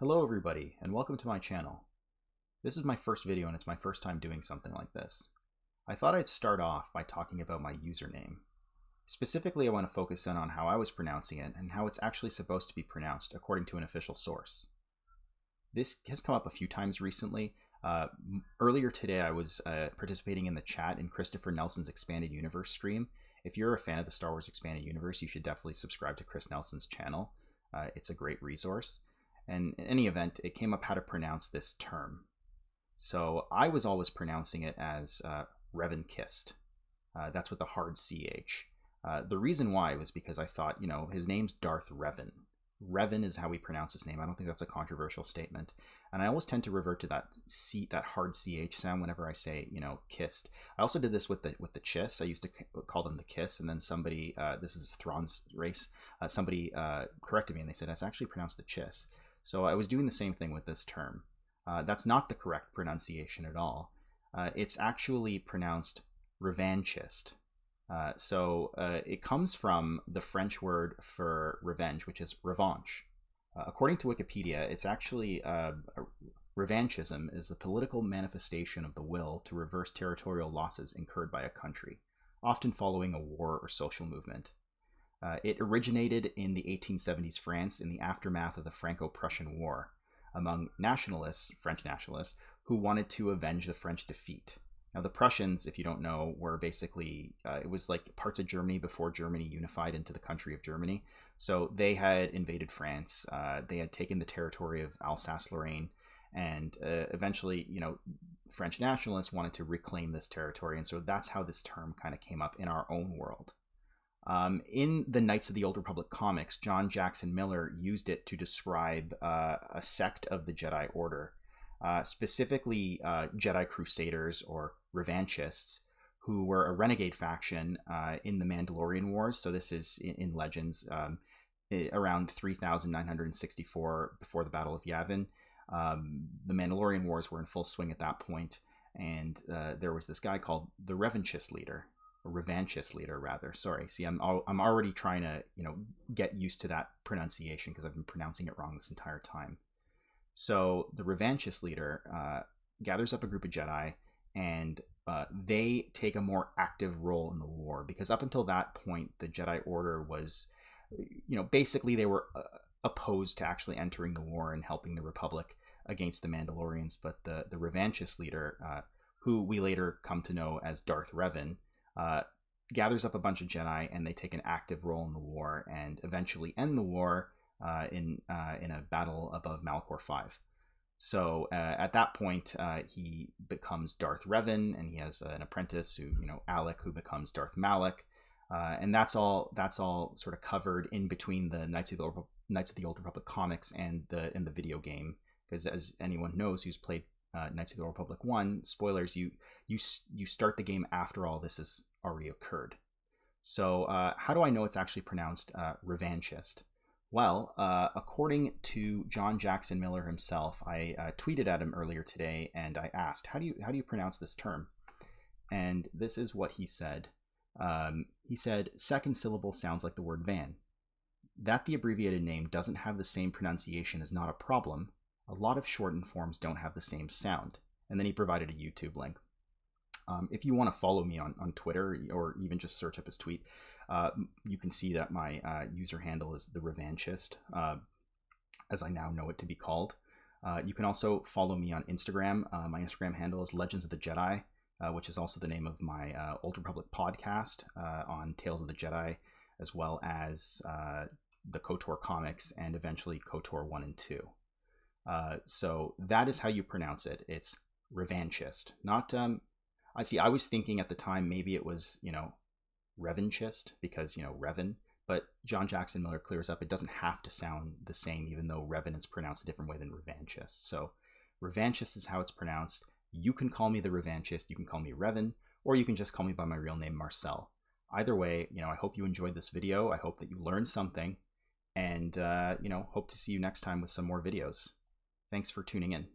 Hello everybody, and welcome to my channel. This is my first video and it's my first time doing something like this. I thought I'd start off by talking about my username. Specifically, I want to focus in on how I was pronouncing it and how it's actually supposed to be pronounced according to an official source. This has come up a few times recently. Earlier today I was participating in the chat in Christopher Nelson's Expanded Universe stream. If you're a fan of the Star Wars Expanded Universe, you should definitely subscribe to Chris Nelson's channel. It's a great resource. And in any event, it came up how to pronounce this term. So I was always pronouncing it as Revanchist. That's with the hard CH. The reason why was because I thought, his name's Darth Revan. Revan is how we pronounce his name. I don't think that's a controversial statement. And I always tend to revert to that hard CH sound whenever I say, kissed. I also did this with the Chiss. I used to call them the Kiss, and then somebody, this is Thrawn's race, somebody corrected me and they said it's actually pronounced the Chiss. So I was doing the same thing with this term. That's not the correct pronunciation at all. It's actually pronounced revanchist. It comes from the French word for revenge, which is revanche. According to Wikipedia, it's actually revanchism is the political manifestation of the will to reverse territorial losses incurred by a country, often following a war or social movement. It originated in the 1870s France in the aftermath of the Franco-Prussian War among nationalists, French nationalists, who wanted to avenge the French defeat. Now, the Prussians, if you don't know, were basically, it was like parts of Germany before Germany unified into the country of Germany. So they had invaded France. They had taken the territory of Alsace-Lorraine. And eventually, French nationalists wanted to reclaim this territory. And so that's how this term kind of came up in our own world. In the Knights of the Old Republic comics, John Jackson Miller used it to describe a sect of the Jedi Order, specifically Jedi Crusaders or Revanchists, who were a renegade faction in the Mandalorian Wars. So this is in Legends around 3964 before the Battle of Yavin. The Mandalorian Wars were in full swing at that point, and there was this guy called the Revanchist leader. A Revanchist leader, rather. Sorry. See, I'm already trying to, get used to that pronunciation because I've been pronouncing it wrong this entire time. So the Revanchist leader gathers up a group of Jedi, and they take a more active role in the war, because up until that point, the Jedi Order was, basically they were opposed to actually entering the war and helping the Republic against the Mandalorians. But the Revanchist leader, who we later come to know as Darth Revan, gathers up a bunch of Jedi, and they take an active role in the war and eventually end the war in a battle above Malachor 5. So at that point, he becomes Darth Revan, and he has an apprentice who, Alec, who becomes Darth Malak, and that's all sort of covered in between the Knights of the Old Republic comics and in the video game. Because as anyone knows who's played Knights of the Old Republic 1, spoilers, you start the game after all this has already occurred. So how do I know it's actually pronounced revanchist? Well, according to John Jackson Miller himself, I tweeted at him earlier today and I asked, how do you pronounce this term? And this is what he said. He said, second syllable sounds like the word van. That the abbreviated name doesn't have the same pronunciation is not a problem. A lot of shortened forms don't have the same sound. And then he provided a YouTube link. If you want to follow me on Twitter, or even just search up his tweet, you can see that my user handle is the Revanchist, as I now know it to be called. You can also follow me on Instagram. My Instagram handle is Legends of the Jedi, which is also the name of my Old Republic podcast on Tales of the Jedi, as well as the KOTOR comics and eventually KOTOR 1 and 2. So that is how you pronounce it. It's revanchist, not I was thinking at the time maybe it was revanchist because Revan, but John Jackson Miller clears up it doesn't have to sound the same, even though Revan is pronounced a different way than revanchist. So revanchist is how it's pronounced. You can call me the revanchist, you can call me Revan, or you can just call me by my real name, Marcel. Either way, I hope you enjoyed this video. I hope that you learned something, and hope to see you next time with some more videos. Thanks for tuning in.